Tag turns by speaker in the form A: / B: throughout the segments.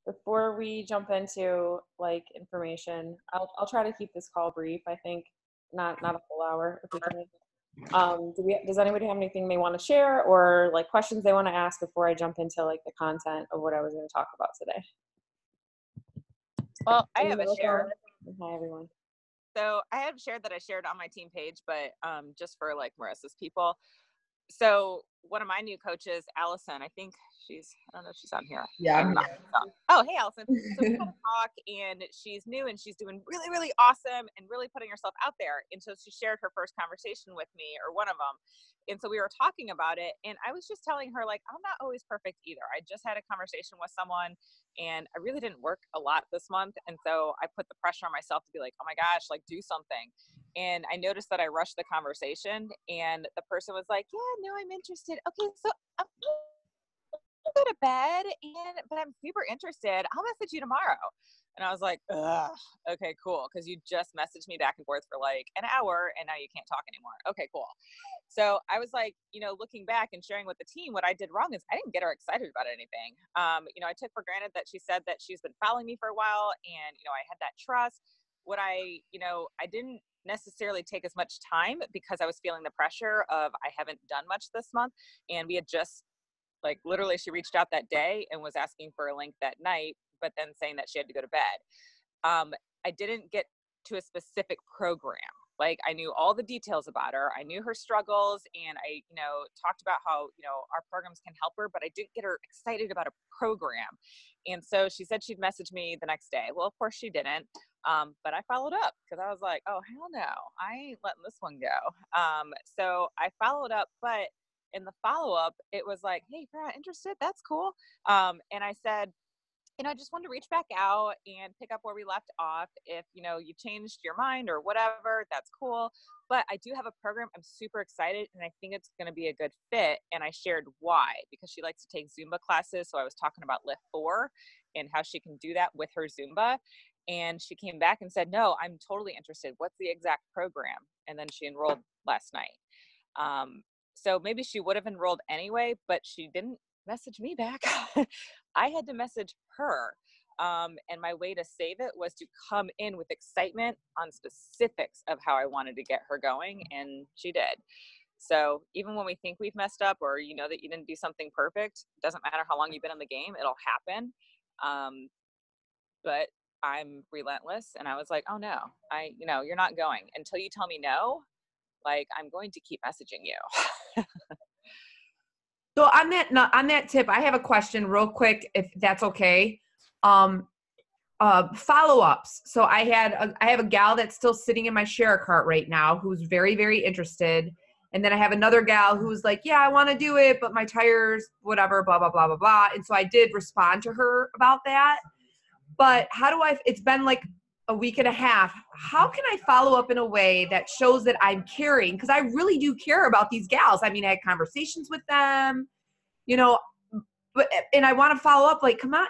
A: before we jump into like information, I'll try to keep this call brief. I think not a full hour if we can. Does anybody have anything they want to share or like questions they want to ask before I jump into like the content of what I was going to talk about today?
B: Well, I have a share.
A: Hi, everyone.
B: So I have shared that I shared on my team page, but just for like Marissa's people. So one of my new coaches, Allison, I think I don't know if she's on here.
C: Yeah.
B: Oh, hey, Allison. So we had a talk and she's new and she's doing really, really awesome and really putting herself out there. And so she shared her first conversation with me, or one of them. And so we were talking about it and I was just telling her, like, I'm not always perfect either. I just had a conversation with someone and I really didn't work a lot this month. And so I put the pressure on myself to be like, oh my gosh, like do something. And I noticed that I rushed the conversation and the person was like, yeah, no, I'm interested. Okay, so I'm going to go to bed, but I'm super interested. I'll message you tomorrow. And I was like, ugh, okay, cool. Because you just messaged me back and forth for like an hour and now you can't talk anymore. Okay, cool. So I was like, looking back and sharing with the team, what I did wrong is I didn't get her excited about anything. I took for granted that she said that she's been following me for a while and, I had that trust. I didn't necessarily take as much time because I was feeling the pressure of I haven't done much this month. And we had just like literally she reached out that day and was asking for a link that night, but then saying that she had to go to bed. I didn't get to a specific program. Like I knew all the details about her. I knew her struggles and I, talked about how, our programs can help her, but I didn't get her excited about a program. And so she said she'd message me the next day. Well, of course she didn't. But I followed up because I was like, oh, hell no, I ain't letting this one go. So I followed up, but in the follow-up, it was like, hey, if you're not interested, that's cool. And I said, I just wanted to reach back out and pick up where we left off. If, you changed your mind or whatever, that's cool. But I do have a program. I'm super excited and I think it's going to be a good fit. And I shared why, because she likes to take Zumba classes. So I was talking about Lift 4 and how she can do that with her Zumba. And she came back and said, no, I'm totally interested. What's the exact program? And then she enrolled last night. So maybe she would have enrolled anyway, but she didn't message me back. I had to message her. And my way to save it was to come in with excitement on specifics of how I wanted to get her going. And she did. So even when we think we've messed up or that you didn't do something perfect, it doesn't matter how long you've been in the game, it'll happen. But I'm relentless. And I was like, oh no, you're not going until you tell me no. Like I'm going to keep messaging you.
C: So on that tip, I have a question real quick, if that's okay. Follow-ups. So I have a gal that's still sitting in my share cart right now who's very, very interested. And then I have another gal who's like, yeah, I want to do it, but my tires, whatever, blah, blah, blah, blah, blah. And so I did respond to her about that. But it's been like a week and a half. How can I follow up in a way that shows that I'm caring? Because I really do care about these gals. I mean, I had conversations with them, and I want to follow up, like, come on,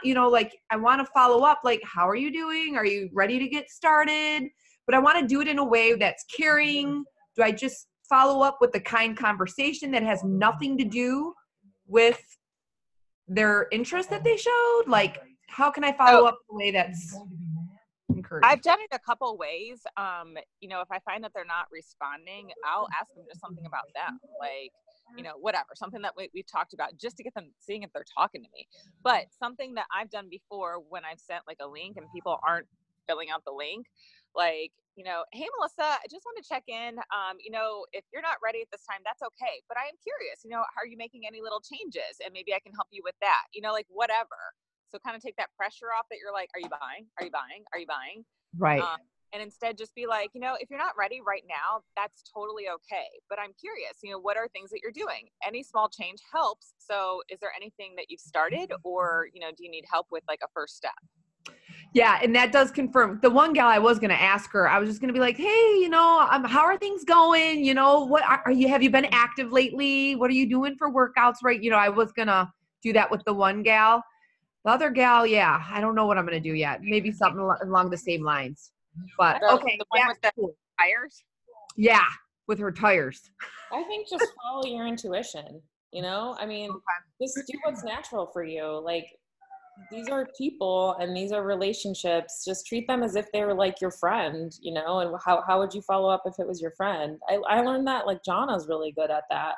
C: I want to follow up, like, how are you doing? Are you ready to get started? But I want to do it in a way that's caring. Do I just follow up with a kind conversation that has nothing to do with their interest that they showed? Like, how can I follow up in a way that's encouraging?
B: I've done it a couple ways. If I find that they're not responding, I'll ask them just something about them, like, whatever, something that we've talked about, just to get them seeing if they're talking to me. But something that I've done before when I've sent like a link and people aren't filling out the link, like, hey, Melissa, I just want to check in. If you're not ready at this time, that's okay. But I am curious, are you making any little changes? And maybe I can help you with that, like whatever. So kind of take that pressure off that you're like, are you buying? Are you buying? Are you buying?
C: Right.
B: And instead just be like, if you're not ready right now, that's totally okay. But I'm curious, what are things that you're doing? Any small change helps. So is there anything that you've started or, do you need help with like a first step?
C: Yeah. And that does confirm. The one gal I was going to ask her, I was just going to be like, hey, how are things going? What have you been active lately? What are you doing for workouts? Right. I was going to do that with the one gal. The other gal, yeah, I don't know what I'm going to do yet. Maybe something along the same lines. But okay,
B: the one with the tires?
C: Yeah, with her tires.
A: I think just follow your intuition, I mean, just do what's natural for you. Like, these are people and these are relationships. Just treat them as if they were like your friend, you know, and how would you follow up if it was your friend? I learned that, like, Jana's really good at that.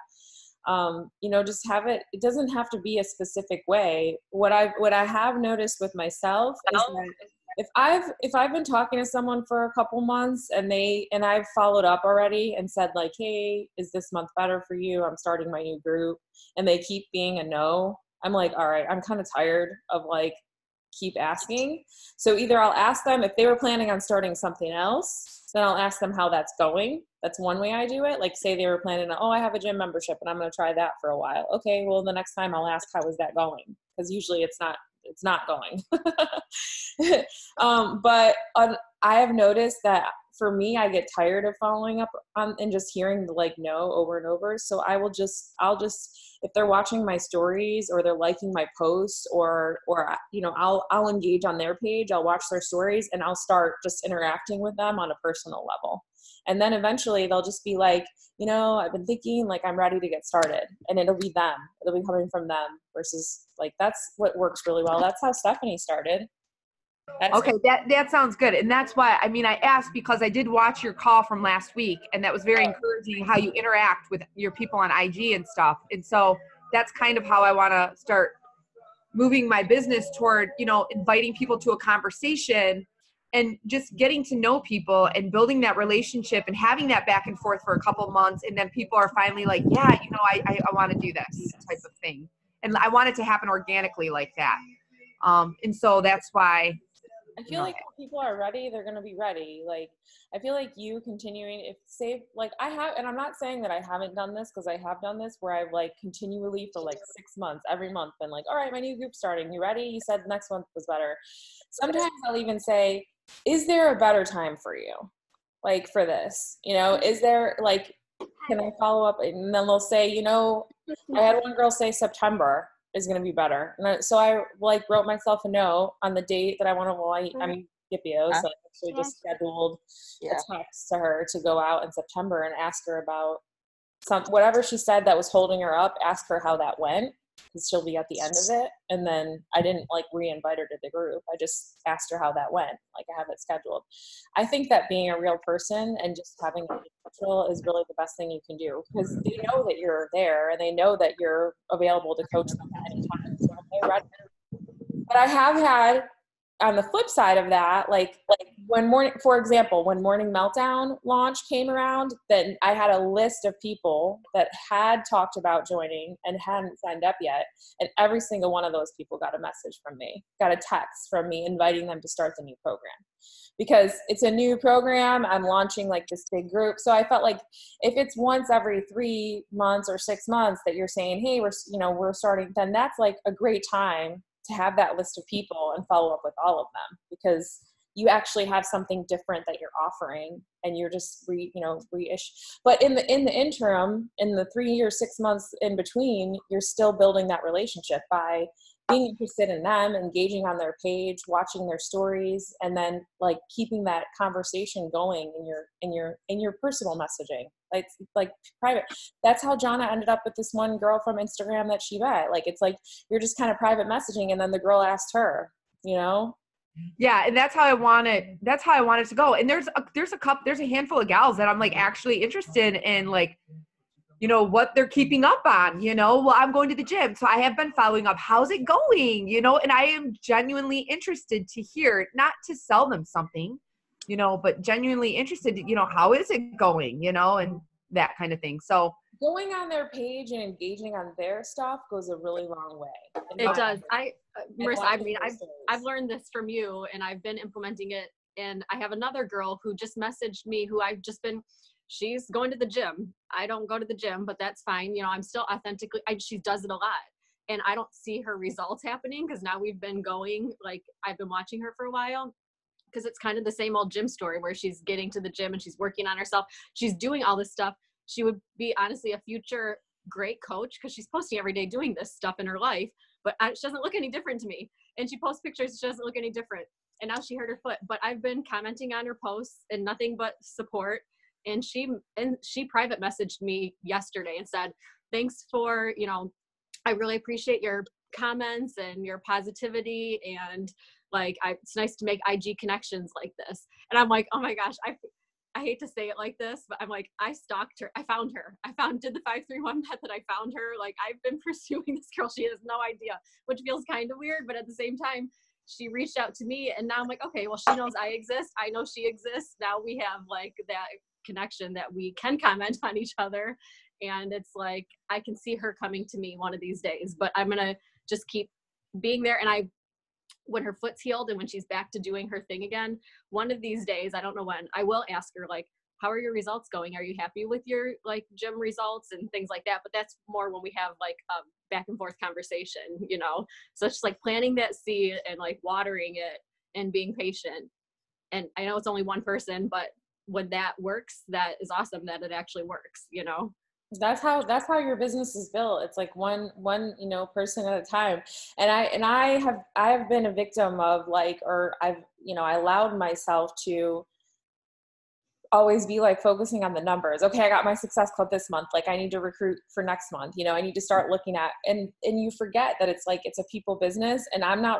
A: You know, just have it doesn't have to be a specific way. What I have noticed with myself is that if I've been talking to someone for a couple months and I've followed up already and said like, hey, is this month better for you? I'm starting my new group, and they keep being a no. I'm like, all right, I'm kind of tired of like keep asking. So either I'll ask them if they were planning on starting something else, then I'll ask them how that's going. That's one way I do it. Like, say they were planning on, oh, I have a gym membership and I'm going to try that for a while. Okay, well, the next time I'll ask, how is that going? Because usually it's not going. But I have noticed that for me, I get tired of following up on and just hearing the like no over and over. So I'll just if they're watching my stories or they're liking my posts or you know, I'll engage on their page, I'll watch their stories, and I'll start just interacting with them on a personal level. And then eventually they'll just be like, you know, I've been thinking, like, I'm ready to get started. And it'll be them. It'll be coming from them versus like, that's what works really well. That's how Stephanie started.
C: Okay, that sounds good. And that's why, I mean, I asked because I did watch your call from last week, and that was very encouraging how you interact with your people on IG and stuff. And so that's kind of how I want to start moving my business toward, you know, inviting people to a conversation and just getting to know people and building that relationship and having that back and forth for a couple months. And then people are finally like, yeah, you know, I want to do this type of thing. And I want it to happen organically like that. And so that's why
A: I feel like when people are ready, they're going to be ready. Like, I feel like you continuing, if say, like I have, and I'm not saying that I haven't done this, because I have done this where I've like continually for like 6 months, every month been like, all right, my new group's starting. You ready? You said next month was better. Sometimes I'll even say, is there a better time for you? Like for this, you know, is there like, can I follow up? And then they'll say, you know, I had one girl say September is going to be better. And so I like wrote myself a note on the date that I want to, well, I'm Scipio, so I actually just scheduled a text to her to go out in September and ask her about whatever she said that was holding her up, ask her how that went, because she'll be at the end of it. And then I didn't like re-invite her to the group. I just asked her how that went. Like, I have it scheduled. I think that being a real person and just having a schedule is really the best thing you can do, because they know that you're there and they know that you're available to coach them at any time. So they're ready. But I have had, on the flip side of that, like when Morning Meltdown launch came around, then I had a list of people that had talked about joining and hadn't signed up yet. And every single one of those people got a message from me, got a text from me inviting them to start the new program. Because it's a new program, I'm launching like this big group. So I felt like if it's once every 3 months or 6 months that you're saying, hey, we're starting, then that's like a great time to have that list of people and follow up with all of them, because you actually have something different that you're offering and you're just reissue. But in the interim, in the 3 or 6 months in between, you're still building that relationship by being interested in them, engaging on their page, watching their stories, and then like keeping that conversation going in your personal messaging, like private. That's how Jana ended up with this one girl from Instagram that she met. Like, it's like you're just kind of private messaging, and then the girl asked her, you know.
C: Yeah, and that's how I want it. That's how I want it to go. And there's a handful of gals that I'm like actually interested in, like, you know, what they're keeping up on, you know. Well, I'm going to the gym, so I have been following up. How's it going? You know, and I am genuinely interested to hear, not to sell them something, you know, but genuinely interested, you know, how is it going, you know, and that kind of thing. So
A: going on their page and engaging on their stuff goes a really long way.
D: It does. Marissa, I mean, I've learned this from you, and I've been implementing it. And I have another girl who just messaged me, who she's going to the gym. I don't go to the gym, but that's fine. You know, I'm still authentically, she does it a lot. And I don't see her results happening, because now we've been going, like, I've been watching her for a while, because it's kind of the same old gym story where she's getting to the gym and she's working on herself. She's doing all this stuff. She would be honestly a future great coach, because she's posting every day doing this stuff in her life, but she doesn't look any different to me. And she posts pictures, she doesn't look any different. And now she hurt her foot, but I've been commenting on her posts and nothing but support. And she private messaged me yesterday and said, thanks for, you know, I really appreciate your comments and your positivity, and like it's nice to make IG connections like this. And I'm like, oh my gosh, I hate to say it like this, but I'm like, I stalked her. I found her. Did the 531 method. I found her. Like, I've been pursuing this girl. She has no idea, which feels kind of weird, but at the same time, she reached out to me, and now I'm like, okay, well, she knows I exist. I know she exists. Now we have like that connection that we can comment on each other. And it's like, I can see her coming to me one of these days, but I'm going to just keep being there. And when her foot's healed and when she's back to doing her thing again, one of these days, I don't know when, I will ask her, like, how are your results going? Are you happy with your like gym results and things like that? But that's more when we have like a back and forth conversation, you know? So it's just like planting that seed and like watering it and being patient. And I know it's only one person, but when that works, that is awesome that it actually works, you know?
A: That's how your business is built. It's like one, you know, person at a time. And I have been a victim of like, or I've, you know, I allowed myself to always be like focusing on the numbers. Okay, I got my success club this month. Like I need to recruit for next month. You know, I need to start looking at, and you forget that it's like, it's a people business, and I'm not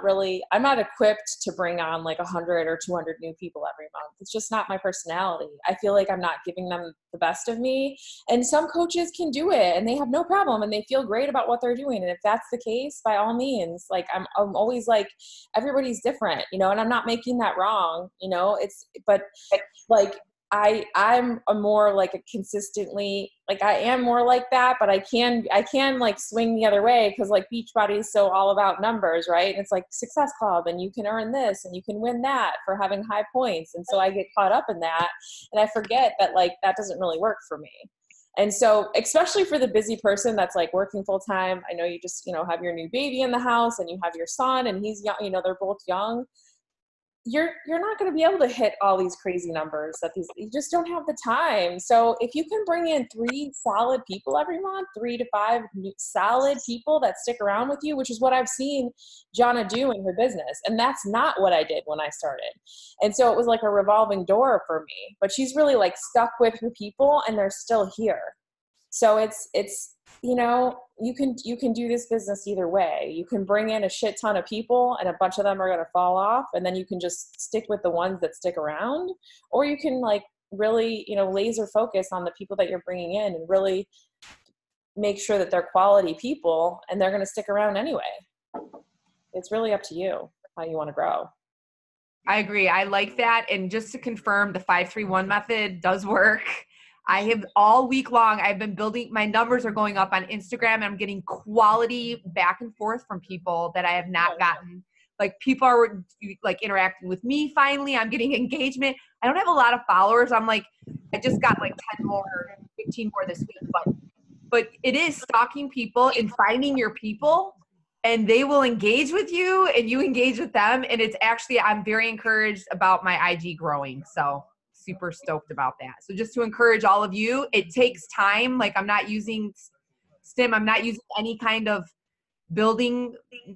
A: equipped to bring on like 100 or 200 new people every month. It's just not my personality. I feel like I'm not giving them the best of me. And some coaches can do it and they have no problem and they feel great about what they're doing. And if that's the case, by all means, like I'm always like, everybody's different, you know, and I'm not making that wrong, you know, but like, I'm a more like a consistently, like I am more like that, but I can like swing the other way, because like Beachbody is so all about numbers, right? And it's like Success Club, and you can earn this and you can win that for having high points. And so I get caught up in that, and I forget that like that doesn't really work for me. And so, especially for the busy person that's like working full time, I know you just, you know, have your new baby in the house and you have your son and he's young, you know, they're both young. You're not going to be able to hit all these crazy numbers you just don't have the time. So if you can bring in 3 solid people every month, 3 to 5 solid people that stick around with you, which is what I've seen Jonna do in her business. And that's not what I did when I started. And so it was like a revolving door for me, but she's really like stuck with her people and they're still here. So it's, you know, you can do this business either way. You can bring in a shit ton of people and a bunch of them are going to fall off, and then you can just stick with the ones that stick around, or you can like really, you know, laser focus on the people that you're bringing in and really make sure that they're quality people and they're going to stick around anyway. It's really up to you how you want to grow.
C: I agree. I like that. And just to confirm, the 531 method does work. I have all week long, I've been building, my numbers are going up on Instagram, and I'm getting quality back and forth from people that I have not gotten. Like people are like interacting with me finally. I'm getting engagement. I don't have a lot of followers. I'm like, I just got like 10 more, 15 more this week. But it is stalking people and finding your people, and they will engage with you and you engage with them. And it's actually, I'm very encouraged about my IG growing. So super stoked about that. So just to encourage all of you, it takes time. Like I'm not using Stim. I'm not using any kind of building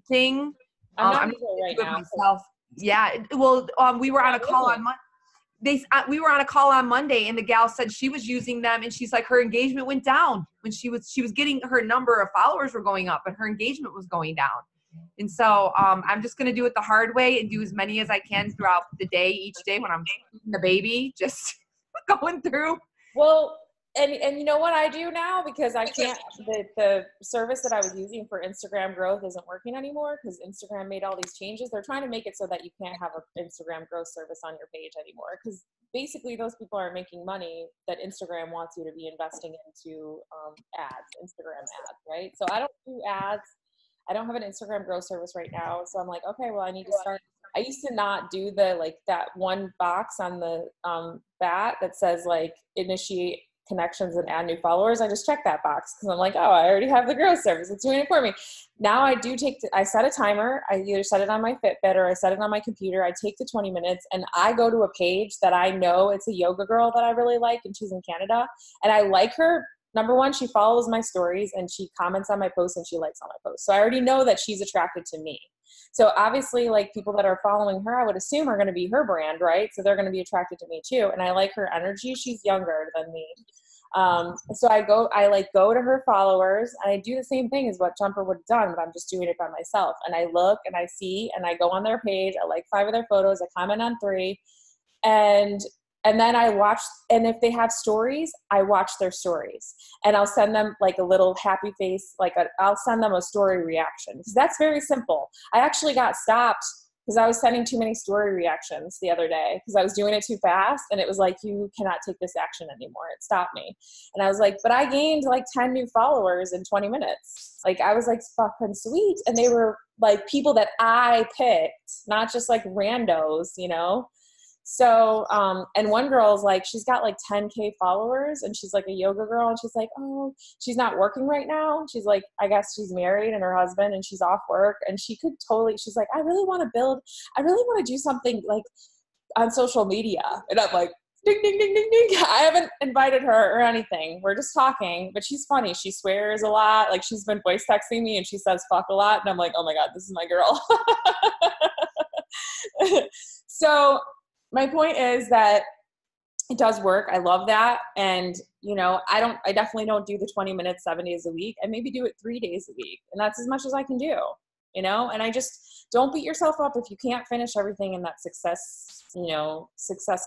C: thing.
A: I'm not right now.
C: Myself. Yeah. Well, we were on a call on Monday. We were on a call on Monday, and the gal said she was using them, and she's like, her engagement went down when she was getting, her number of followers were going up, but her engagement was going down. And so I'm just going to do it the hard way and do as many as I can throughout the day, each day when I'm feeding the baby, just going through.
A: Well, and you know what I do now, because I can't, the service that I was using for Instagram growth isn't working anymore because Instagram made all these changes. They're trying to make it so that you can't have an Instagram growth service on your page anymore, because basically those people are making money that Instagram wants you to be investing into Instagram ads, right? So I don't do ads. I don't have an Instagram growth service right now. So I'm like, okay, well, I need to start. I used to not do the, like that one box on the bat that says like initiate connections and add new followers. I just check that box because I'm like, oh, I already have the growth service. It's doing it for me. Now I do I set a timer. I either set it on my Fitbit or I set it on my computer. I take the 20 minutes and I go to a page that I know it's a yoga girl that I really like, and she's in Canada. And I like her. Number one, she follows my stories and she comments on my posts and she likes all my posts. So I already know that she's attracted to me. So obviously, like people that are following her, I would assume are going to be her brand, right? So they're going to be attracted to me too. And I like her energy. She's younger than me. So I like go to her followers and I do the same thing as what Jumper would have done, but I'm just doing it by myself. And I look and I see, and I go on their page. I like 5 of their photos. I comment on 3, and then I watch. And if they have stories, I watch their stories, and I'll send them like a little happy face. I'll send them a story reaction, because that's very simple. I actually got stopped because I was sending too many story reactions the other day because I was doing it too fast, and it was like, you cannot take this action anymore. It stopped me. And I was like, but I gained like 10 new followers in 20 minutes. Like, I was like, fucking sweet. And they were like people that I picked, not just like randos, you know? So, and one girl's like, she's got like 10K followers, and she's like a yoga girl, and she's like, oh, she's not working right now. She's like, I guess she's married and her husband, and she's off work, and she could totally, she's like, I really want to do something like on social media. And I'm like, ding, ding, ding, ding, ding. I haven't invited her or anything. We're just talking, but she's funny. She swears a lot. Like, she's been voice texting me and she says fuck a lot. And I'm like, oh my God, this is my girl. So my point is that it does work. I love that. And, you know, I definitely don't do the 20 minutes 7 days a week. I maybe do it 3 days a week. And that's as much as I can do, you know? And I just don't beat yourself up if you can't finish everything in that success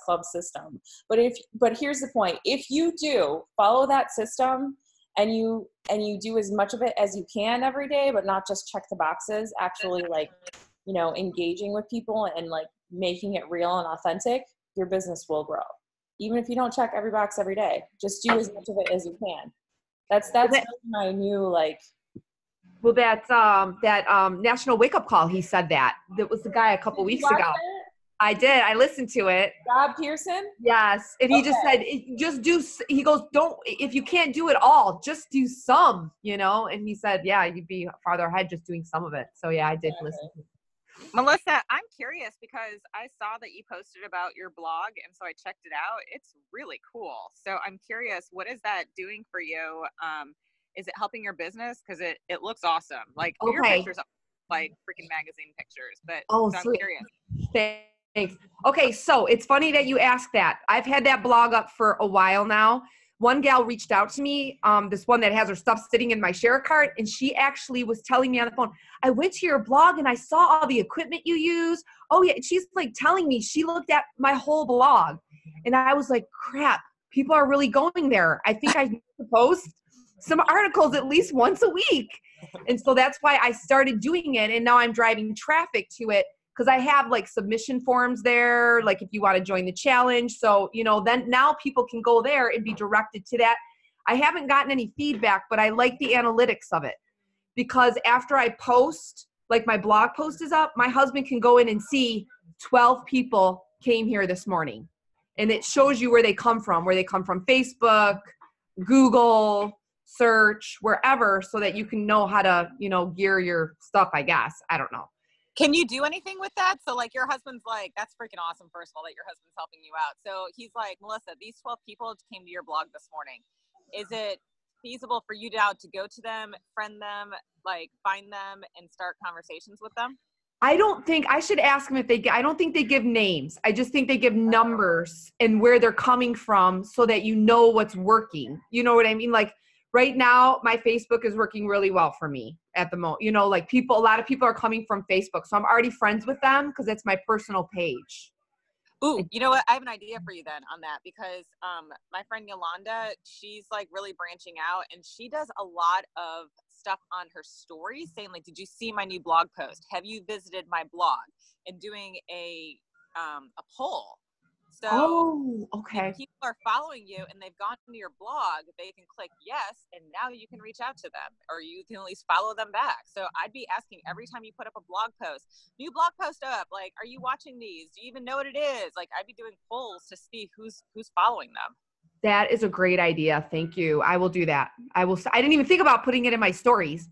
A: club system. But here's the point. If you do follow that system and you do as much of it as you can every day, but not just check the boxes, actually like, you know, engaging with people and like making it real and authentic, your business will grow. Even if you don't check every box every day, just do as much of it as you can. That's my new like.
C: Well, that National Wake Up Call, he said that. That was the guy a couple weeks ago. I did. I listened to it.
A: Bob Pearson?
C: Yes. And he just said, he goes, if you can't do it all, just do some, you know? And he said, yeah, you'd be farther ahead just doing some of it. So yeah, I did listen to it.
B: Melissa, I'm curious because I saw that you posted about your blog, and so I checked it out. It's really cool. So I'm curious, what is that doing for you? Is it helping your business? Because it looks awesome. Like, your pictures are like freaking magazine pictures. But so I'm curious.
C: Thanks. Okay, so it's funny that you asked that. I've had that blog up for a while now. One gal reached out to me, this one that has her stuff sitting in my share cart, and she actually was telling me on the phone, I went to your blog and I saw all the equipment you use. Oh yeah, she's like telling me she looked at my whole blog. And I was like, crap, people are really going there. I think I need to post some articles at least once a week. And so that's why I started doing it, and now I'm driving traffic to it. Because I have like submission forms there, like if you want to join the challenge. So, you know, then now people can go there and be directed to that. I haven't gotten any feedback, but I like the analytics of it. Because after I post, like my blog post is up, my husband can go in and see 12 people came here this morning. And it shows you where they come from Facebook, Google, search, wherever, so that you can know how to, you know, gear your stuff, I guess. I don't know.
B: Can you do anything with that? So like, your husband's like, that's freaking awesome. First of all, that your husband's helping you out. So he's like, Melissa, these 12 people came to your blog this morning. Is it feasible for you now to go to them, friend them, like find them and start conversations with them?
C: I don't think I should ask them I don't think they give names. I just think they give numbers and where they're coming from so that you know what's working. You know what I mean? Like, right now, my Facebook is working really well for me at the moment. You know, like a lot of people are coming from Facebook. So I'm already friends with them because it's my personal page.
B: Ooh, you know what? I have an idea for you then on that, because my friend Yolanda, she's like really branching out, and she does a lot of stuff on her stories saying like, did you see my new blog post? Have you visited my blog? And doing a poll. So if people are following you and they've gone to your blog, they can click yes, and now you can reach out to them, or you can at least follow them back. So I'd be asking every time you put up a blog post, new blog post up, like, are you watching these? Do you even know what it is? Like, I'd be doing polls to see who's following them.
C: That is a great idea. Thank you. I will do that. I didn't even think about putting it in my stories.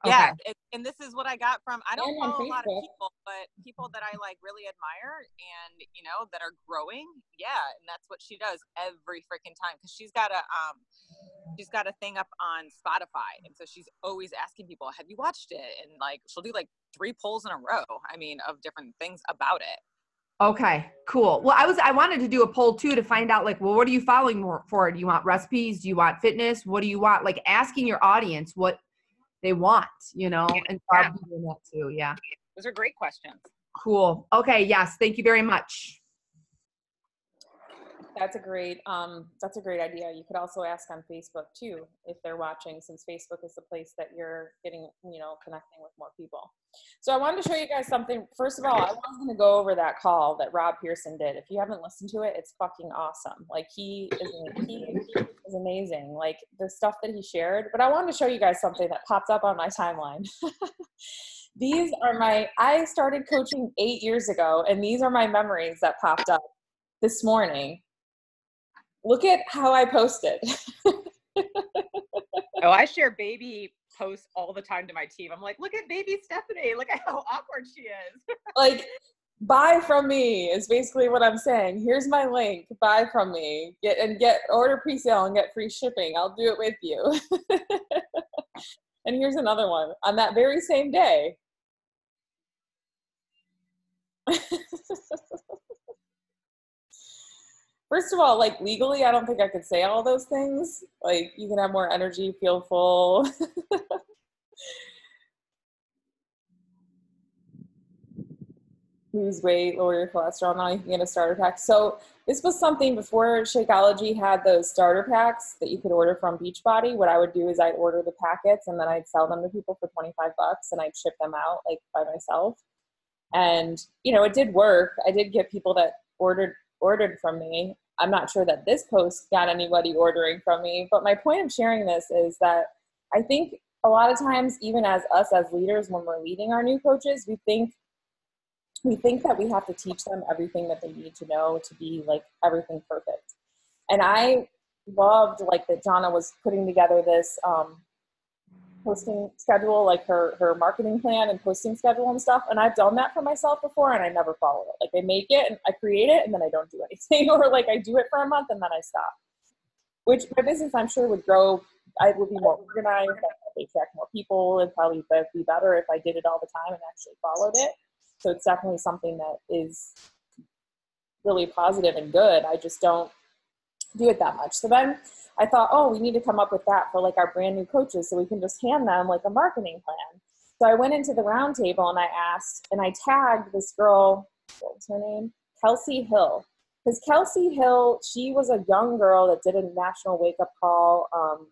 B: Yeah. And this is what I got from, I don't follow a lot of people, but people that I like really admire and, you know, that are growing. Yeah. And that's what she does every freaking time. Cause she's got a thing up on Spotify. And so she's always asking people, have you watched it? And like, she'll do like 3 polls in a row. I mean, of different things about it.
C: Okay, cool. Well, I wanted to do a poll too to find out like, well, what are you following more for? Do you want recipes? Do you want fitness? What do you want? Like asking your audience what they want, you know, and so I'll be doing that too. Yeah.
B: Those are great questions.
C: Cool. Okay. Yes. Thank you very much.
A: That's a great idea. You could also ask on Facebook too, if they're watching, since Facebook is the place that you're getting, connecting with more people. So I wanted to show you guys something. First of all, I was going to go over that call that Rob Pearson did. If you haven't listened to it, it's fucking awesome. Like he is amazing. Like the stuff that he shared, but I wanted to show you guys something that popped up on my timeline. I started coaching 8 years ago, and these are my memories that popped up this morning. Look at how I posted.
B: Oh, I share baby posts all the time to my team. I'm like, look at baby Stephanie. Look at how awkward she is.
A: Like, buy from me is basically what I'm saying. Here's my link. Buy from me. Order pre-sale and get free shipping. I'll do it with you. And here's another one on that very same day. First of all, like legally, I don't think I could say all those things. Like you can have more energy, feel full. Lose weight, lower your cholesterol. Now you can get a starter pack. So this was something before Shakeology had those starter packs that you could order from Beachbody. What I would do is I'd order the packets and then I'd sell them to people for $25 and I'd ship them out like by myself. And, it did work. I did get people that ordered from me. I'm not sure that this post got anybody ordering from me, but my point of sharing this is that I think a lot of times, even as us as leaders, when we're leading our new coaches, we think that we have to teach them everything that they need to know to be like everything perfect. And I loved like that Jonna was putting together this posting schedule, like her marketing plan and posting schedule and stuff. And I've done that for myself before and I never follow it. Like I make it and I create it and then I don't do anything, or like I do it for a month and then I stop. Which my business I'm sure would grow. I would be more organized. I'd probably attract more people. It'd probably be better if I did it all the time and actually followed it. So it's definitely something that is really positive and good. I just don't do it that much. So then I thought, oh, we need to come up with that for like our brand new coaches so we can just hand them like a marketing plan. So I went into the round table and I asked, and I tagged this girl, what was her name? Kelsey Hill. Because Kelsey Hill, she was a young girl that did a national wake-up call. Let's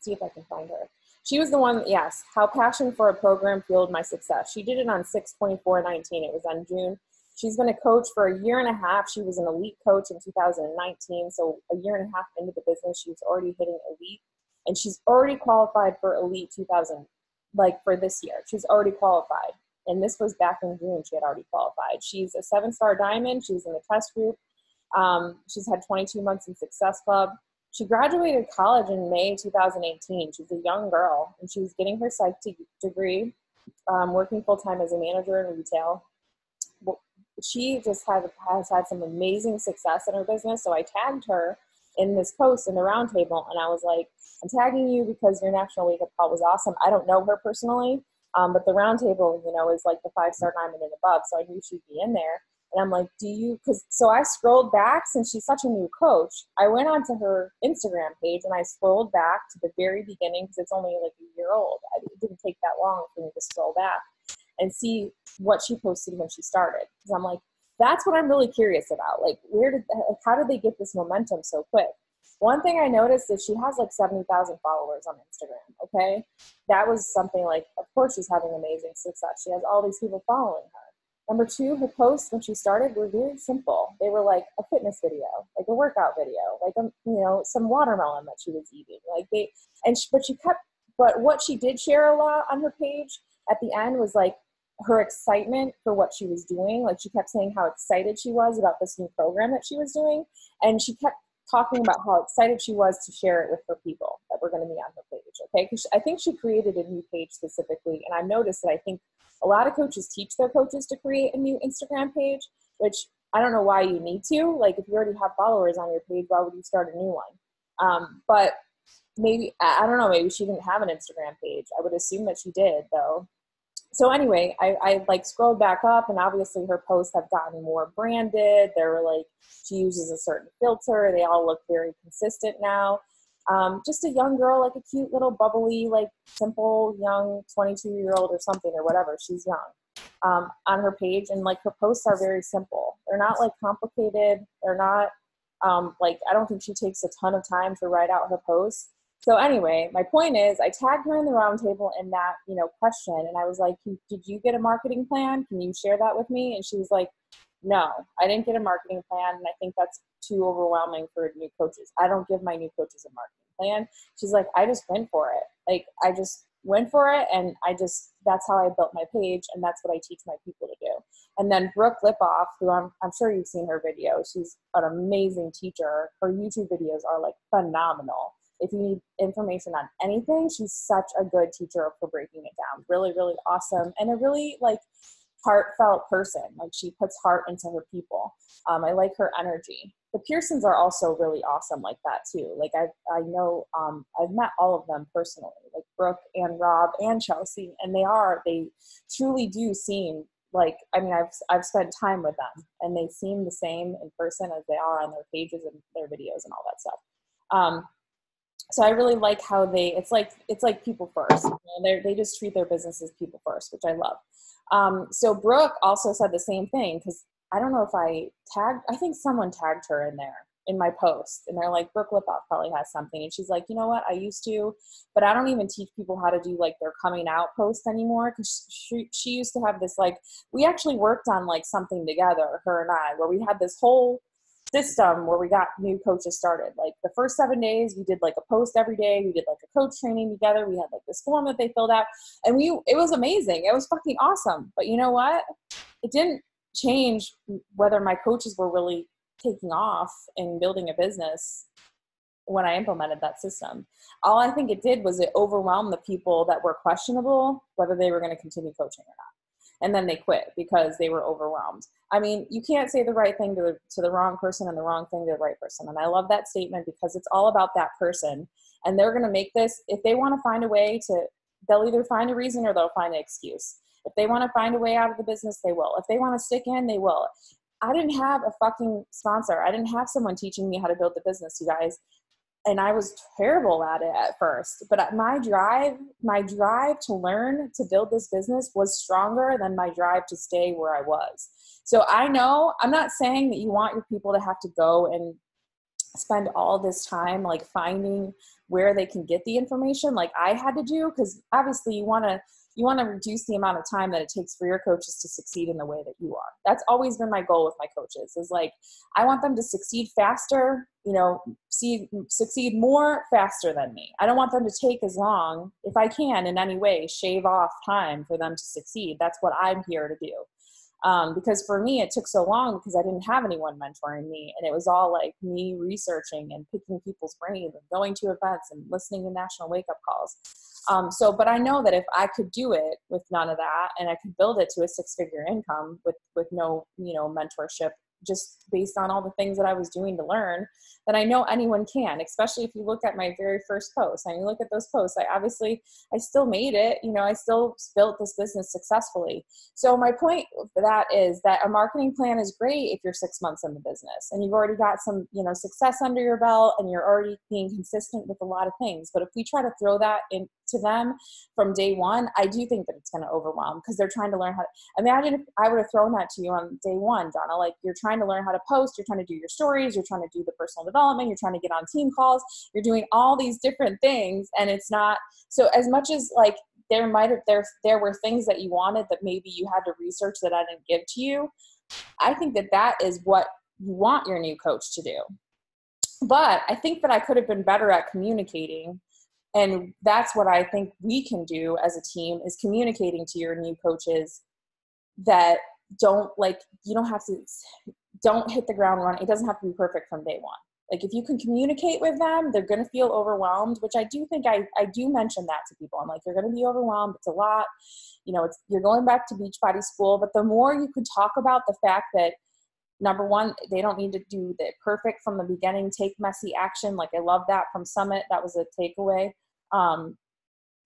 A: see if I can find her. She was the one, yes, how passion for a program fueled my success. She did it on 6/24/19. It was on June. She's been a coach for a year and a half. She was an elite coach in 2019. So a year and a half into the business, she was already hitting elite. And she's already qualified for elite 2000, like for this year. She's already qualified. And this was back in June. She had already qualified. She's a 7-star diamond. She's in the test group. She's had 22 months in Success Club. She graduated college in May 2018. She's a young girl, and she was getting her psych degree, working full-time as a manager in retail. She just has had some amazing success in her business, so I tagged her in this post in the roundtable, and I was like, I'm tagging you because your national wake-up call was awesome. I don't know her personally, but the roundtable, is like the 5-star diamond and above, so I knew she'd be in there. And I'm like, so I scrolled back, since she's such a new coach, I went onto her Instagram page and I scrolled back to the very beginning, because it's only like a year old. It didn't take that long for me to scroll back and see what she posted when she started. Because I'm like, that's what I'm really curious about. Like, how did they get this momentum so quick? One thing I noticed is she has like 70,000 followers on Instagram, okay? That was something like, of course she's having amazing success. She has all these people following her. Number 2, her posts when she started were very simple. They were like a fitness video, like a workout video, like some watermelon that she was eating. But what she did share a lot on her page at the end was like her excitement for what she was doing. Like she kept saying how excited she was about this new program that she was doing, and she kept talking about how excited she was to share it with her people that were going to be on her page. Okay, because I think she created a new page specifically, and I noticed that I think a lot of coaches teach their coaches to create a new Instagram page, which I don't know why you need to. Like, if you already have followers on your page, why would you start a new one? But maybe, I don't know, maybe she didn't have an Instagram page. I would assume that she did, though. So anyway, I like scrolled back up, and obviously her posts have gotten more branded. They're like, she uses a certain filter. They all look very consistent now. Just a young girl, like a cute little bubbly, like simple young 22-year-old or something or whatever. She's young on her page, and like her posts are very simple. They're not like complicated. They're not like, I don't think she takes a ton of time to write out her posts. So anyway, my point is, I tagged her in the roundtable in that, you know, question, and I was like, "Did you get a marketing plan? Can you share that with me?" And she was like, "No, I didn't get a marketing plan, and I think that's too overwhelming for new coaches. I don't give my new coaches a marketing plan." She's like, "I just went for it. Like, I just went for it, and that's how I built my page, and that's what I teach my people to do." And then Brooke Lipoff, who I'm sure you've seen her video. She's an amazing teacher. Her YouTube videos are like phenomenal. If you need information on anything, she's such a good teacher for breaking it down. Really, really awesome. And a really like heartfelt person. Like, she puts heart into her people. I like her energy. The Pearsons are also really awesome like that too. Like I know, I've met all of them personally, like Brooke and Rob and Chelsea, and they truly do seem like, I mean, I've spent time with them, and they seem the same in person as they are on their pages and their videos and all that stuff. So I really like how it's like people first. You know, they just treat their business as people first, which I love. So Brooke also said the same thing, because I don't know if I think someone tagged her in there in my post, and they're like, "Brooke Lipoff probably has something." And she's like, "You know what? I used to, but I don't even teach people how to do like their coming out post anymore." Because she used to have this, like, we actually worked on like something together, her and I, where we had this whole system where we got new coaches started. Like the first 7 days, we did like a post every day. We did like a coach training together. We had like this form that they filled out, and it was amazing. It was fucking awesome. But you know what? It didn't change whether my coaches were really taking off and building a business when I implemented that system. All I think it did was it overwhelmed the people that were questionable whether they were going to continue coaching or not. And then they quit because they were overwhelmed. I mean, you can't say the right thing to the wrong person and the wrong thing to the right person. And I love that statement, because it's all about that person. And they're going to make this, if they want to find a way they'll either find a reason or they'll find an excuse. If they want to find a way out of the business, they will. If they want to stick in, they will. I didn't have a fucking sponsor. I didn't have someone teaching me how to build the business, you guys. And I was terrible at it at first. But my drive to learn to build this business was stronger than my drive to stay where I was. So I know, I'm not saying that you want your people to have to go and spend all this time like finding where they can get the information like I had to do, because obviously you want to reduce the amount of time that it takes for your coaches to succeed in the way that you are. That's always been my goal with my coaches, is like, I want them to succeed faster, succeed more faster than me. I don't want them to take as long, if I can in any way, shave off time for them to succeed. That's what I'm here to do. Because for me, it took so long because I didn't have anyone mentoring me, and it was all like me researching and picking people's brains and going to events and listening to national wake-up calls. But I know that if I could do it with none of that, and I could build it to a 6-figure income with no, mentorship, just based on all the things that I was doing to learn, then I know anyone can, especially if you look at my very first post. And you look at those posts, I still made it, I still built this business successfully. So my point for that is that a marketing plan is great if you're 6 months in the business and you've already got some, success under your belt and you're already being consistent with a lot of things. But if we try to throw that into them from day one, I do think that it's going to overwhelm, because they're trying to learn how to, imagine if I would have thrown that to you on day one, Donna, like you're trying to learn how to post, you're trying to do your stories, you're trying to do the personal development, you're trying to get on team calls, you're doing all these different things. And it's not, so as much as like there were things that you wanted that maybe you had to research that I didn't give to you, I think that is what you want your new coach to do. But I think that I could have been better at communicating. And that's what I think we can do as a team, is communicating to your new coaches that don't hit the ground running. It doesn't have to be perfect from day one. Like if you can communicate with them, they're going to feel overwhelmed, which I do think I do mention that to people. I'm like, you're going to be overwhelmed. It's a lot, you're going back to Beachbody school, but the more you can talk about the fact that, number one, they don't need to do the perfect from the beginning, take messy action. Like I love that from Summit. That was a takeaway.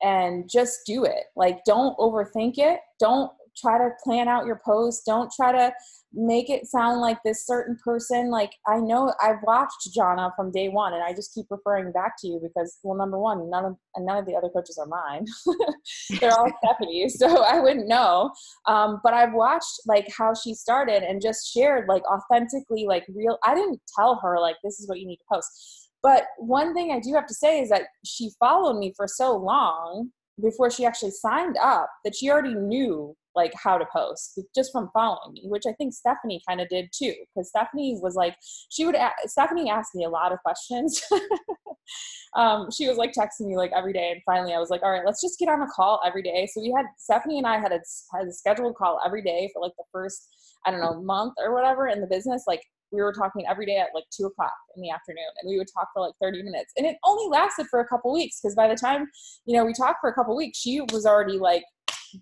A: and just do it. Like, don't overthink it. Don't try to plan out your post. Don't try to make it sound like this certain person. Like, I know I've watched Jonna from day one, and I just keep referring back to you because, well, number one, none of the other coaches are mine. They're all Stephanie's, so I wouldn't know. But I've watched like how she started and just shared like authentically, like real. I didn't tell her like, this is what you need to post. But one thing I do have to say is that she followed me for so long before she actually signed up that she already knew like how to post just from following me, which I think Stephanie kind of did too. Because Stephanie was like, Stephanie asked me a lot of questions. She was like texting me like every day. And finally I was like, all right, let's just get on a call every day. So Stephanie and I had a scheduled call every day for like the first, I don't know, month or whatever in the business. Like, we were talking every day at like 2:00 in the afternoon, and we would talk for like 30 minutes. And it only lasted for a couple weeks, because by the time, we talked for a couple weeks, she was already like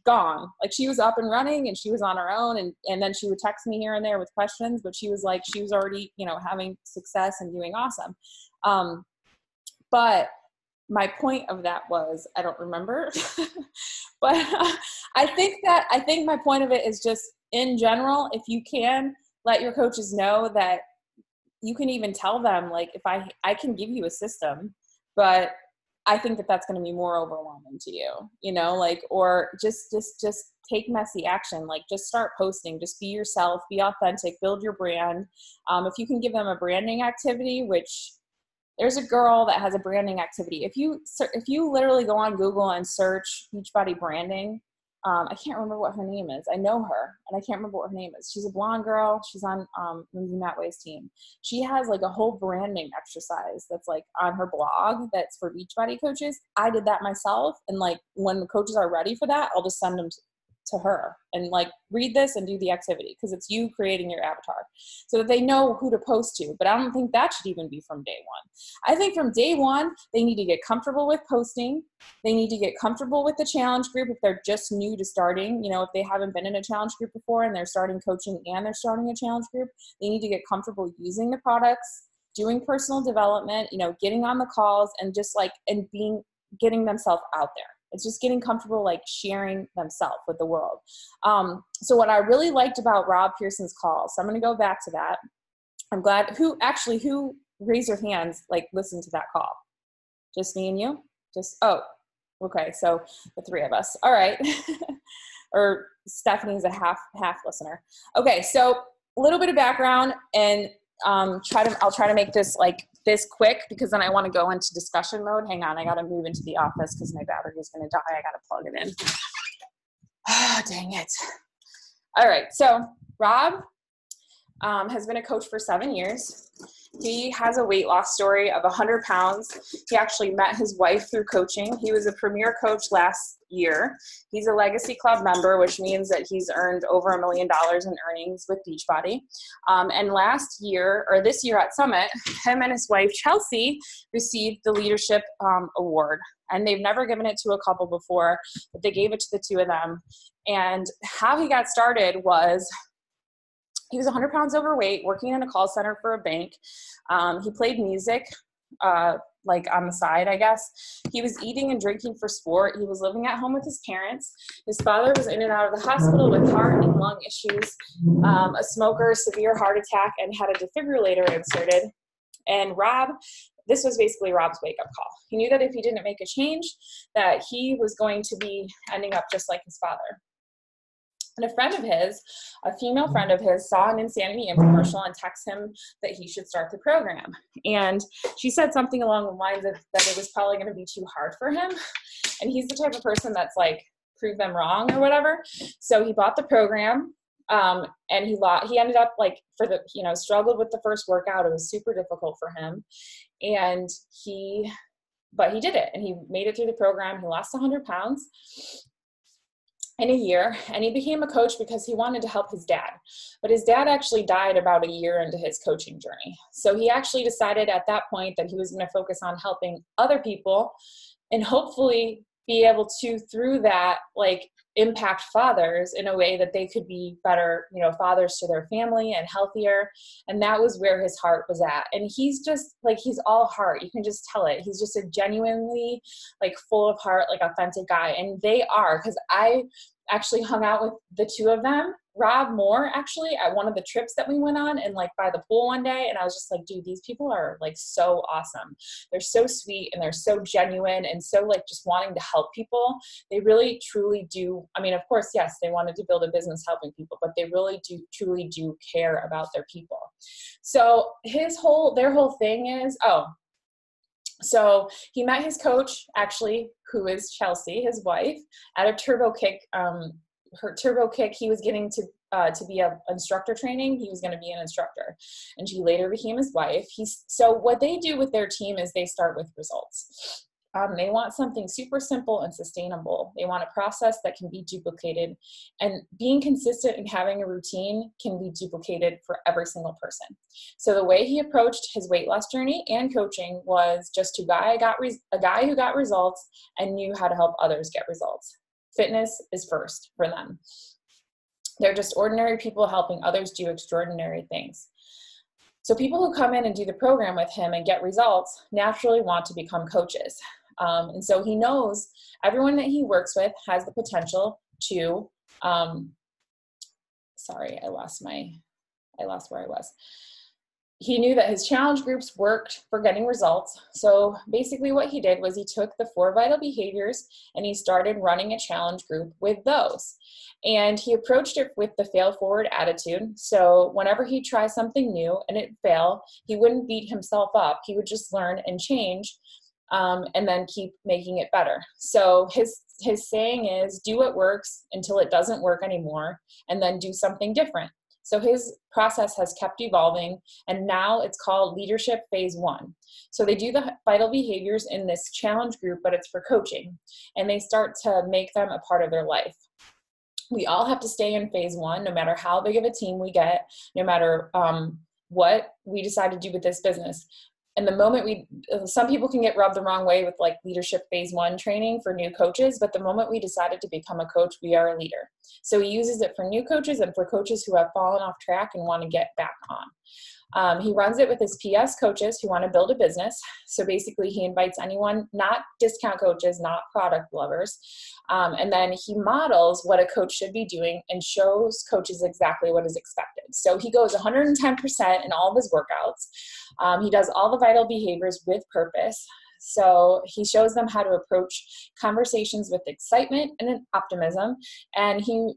A: gone. Like, she was up and running and she was on her own. And then she would text me here and there with questions, but she was already, having success and doing awesome. But my point of that was, I don't remember, but I think my point of it is just in general, if you can, let your coaches know that you can even tell them, like, if I can give you a system, but I think that that's going to be more overwhelming to you, or just take messy action. Like, just start posting, just be yourself, be authentic, build your brand. If you can give them a branding activity, which there's a girl that has a branding activity. If you literally go on Google and search Beachbody branding, I can't remember what her name is. I know her, and I can't remember what her name is. She's a blonde girl. She's on Matt Way's team. She has like a whole branding exercise that's like on her blog that's for Beachbody coaches. I did that myself, and like when the coaches are ready for that, I'll just send them to her and like, read this and do the activity, because it's you creating your avatar so that they know who to post to. But I don't think that should even be from day one. I think from day one, they need to get comfortable with posting. They need to get comfortable with the challenge group if they're just new to starting. If they haven't been in a challenge group before and they're starting coaching and they're starting a challenge group, they need to get comfortable using the products, doing personal development, getting on the calls, and just like, and getting themselves out there. It's just getting comfortable, like sharing themselves with the world. So what I really liked about Rob Pearson's call, so I'm going to go back to that. I'm glad, who raised your hands, like listened to that call? Just me and you? Okay. So the three of us. All right. Or Stephanie's a half listener. Okay. So a little bit of background, and I'll try to make this like this quick, because then I want to go into discussion mode. Hang on, I got to move into the office because my battery is going to die. I got to plug it in. Oh, dang it. All right. So Rob has been a coach for 7 years. He has a weight loss story of 100 pounds. He actually met his wife through coaching. He was a premier coach last year. He's a Legacy Club member, which means that he's earned over $1 million in earnings with Beachbody. And this year at Summit, him and his wife, Chelsea, received the Leadership Award. And they've never given it to a couple before, but they gave it to the two of them. And how he got started was, he was 100 pounds overweight, working in a call center for a bank. He played music, like on the side, I guess. He was eating and drinking for sport. He was living at home with his parents. His father was in and out of the hospital with heart and lung issues, a smoker, severe heart attack, and had a defibrillator inserted. And this was basically Rob's wake-up call. He knew that if he didn't make a change, that he was going to be ending up just like his father. And a female friend of his, saw an Insanity infomercial and texted him that he should start the program. And she said something along the lines of that it was probably going to be too hard for him. And he's the type of person that's like, prove them wrong or whatever. So he bought the program, and he ended up like, struggled with the first workout. It was super difficult for him. But he did it, and he made it through the program. He lost 100 pounds. In a year, and he became a coach because he wanted to help his dad. But his dad actually died about a year into his coaching journey. So he actually decided at that point that he was going to focus on helping other people and hopefully be able to, through that, like
E: impact fathers in a way that they could be better, you know, fathers to their family and healthier. And that was where his heart was at. And he's just like, he's all heart. You can just tell it. He's just a genuinely like full of heart, like authentic guy. And they are, because I actually hung out with the two of them, Rob more actually, at one of the trips that we went on, and like by the pool one day. And I was just like, dude, these people are like so awesome. They're so sweet and they're so genuine and so like just wanting to help people. They really truly do. I mean, of course, yes, they wanted to build a business helping people, but they really do truly do care about their people. So their whole thing is, so he met his coach, actually, who is Chelsea, his wife, at a Turbo Kick. Her Turbo Kick, he was getting to be an instructor training. He was going to be an instructor, and she later became his wife. So what they do with their team is they start with results. They want something super simple and sustainable. They want a process that can be duplicated, and being consistent and having a routine can be duplicated for every single person. So the way he approached his weight loss journey and coaching was just a guy who got results and knew how to help others get results. Fitness is first for them. They're just ordinary people helping others do extraordinary things. So people who come in and do the program with him and get results naturally want to become coaches. And so he knows everyone that he works with has the potential to, sorry, I lost where I was. He knew that his challenge groups worked for getting results. So basically what he did was he took the 4 vital behaviors and he started running a challenge group with those. And he approached it with the fail forward attitude. So whenever he tries something new and it failed, he wouldn't beat himself up. He would just learn and change, and then keep making it better. So his saying is, do what works until it doesn't work anymore, and then do something different. So his process has kept evolving, and now it's called Leadership Phase 1. So they do the vital behaviors in this challenge group, but it's for coaching, and they start to make them a part of their life. We all have to stay in Phase 1, no matter how big of a team we get, no matter what we decide to do with this business. And the moment some people can get rubbed the wrong way with like Leadership Phase 1 training for new coaches, but the moment we decided to become a coach, we are a leader. So he uses it for new coaches and for coaches who have fallen off track and want to get back on. He runs it with his PS coaches who want to build a business. So basically he invites anyone, not discount coaches, not product lovers. And then he models what a coach should be doing and shows coaches exactly what is expected. So he goes 110% in all of his workouts. He does all the vital behaviors with purpose. So he shows them how to approach conversations with excitement and optimism. And he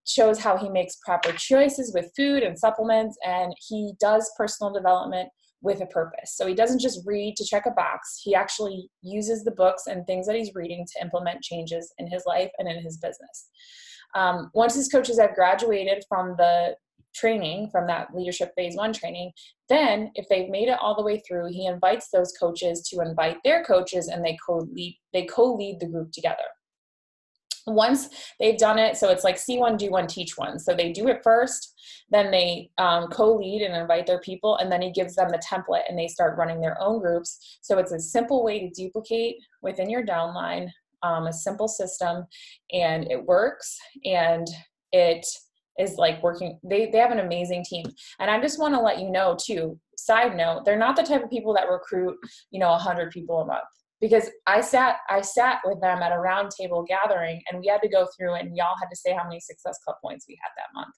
E: shows how he makes proper choices with food and supplements. And he does personal development with a purpose. So he doesn't just read to check a box. He actually uses the books and things that he's reading to implement changes in his life and in his business. Once his coaches have graduated from the training, from that Leadership Phase 1 training, then if they've made it all the way through, he invites those coaches to invite their coaches, and they co-lead the group together. Once they've done it, so it's like see one, do one, teach one. So they do it first, then they co-lead and invite their people, and then he gives them the template and they start running their own groups. So it's a simple way to duplicate within your downline, a simple system, and it works, and it is like working. They have an amazing team. And I just want to let you know too, side note, they're not the type of people that recruit, 100 people a month. Because I sat with them at a round table gathering, and we had to go through and we all had to say how many Success Club points we had that month.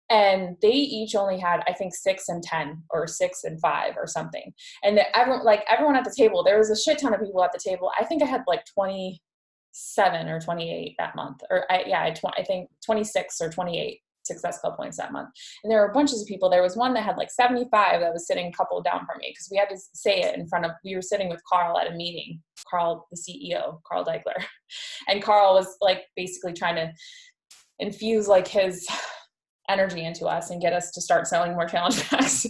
E: And they each only had, I think, 6 and 10 or 6 and 5 or something. And everyone at the table, there was a shit ton of people at the table. I think I had like 27 or 28 that month. I think 26 or 28 Success Club points that month. And there were bunches of people. There was one that had like 75 that was sitting a couple down from me, because we had to say it in front of, we were sitting with Carl at a meeting, Carl, the CEO, Carl Deichler. And Carl was like basically trying to infuse like his energy into us and get us to start selling more challenge packs.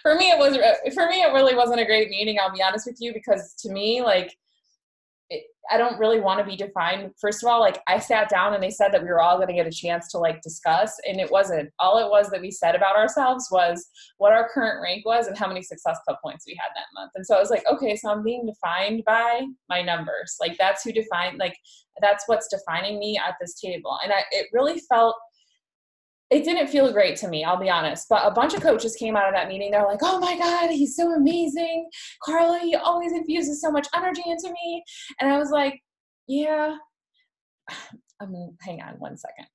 E: For me, it really wasn't a great meeting, I'll be honest with you, because to me, like, I don't really want to be defined. First of all, like I sat down and they said that we were all going to get a chance to like discuss, and it wasn't. All it was that we said about ourselves was what our current rank was and how many Success Club points we had that month. And so I was like, okay, so I'm being defined by my numbers. Like that's who defined, like that's what's defining me at this table. And it really felt, it didn't feel great to me, I'll be honest. But a bunch of coaches came out of that meeting. They're like, oh my God, he's so amazing. Carla, he always infuses so much energy into me. And I was like, yeah, hang on one second.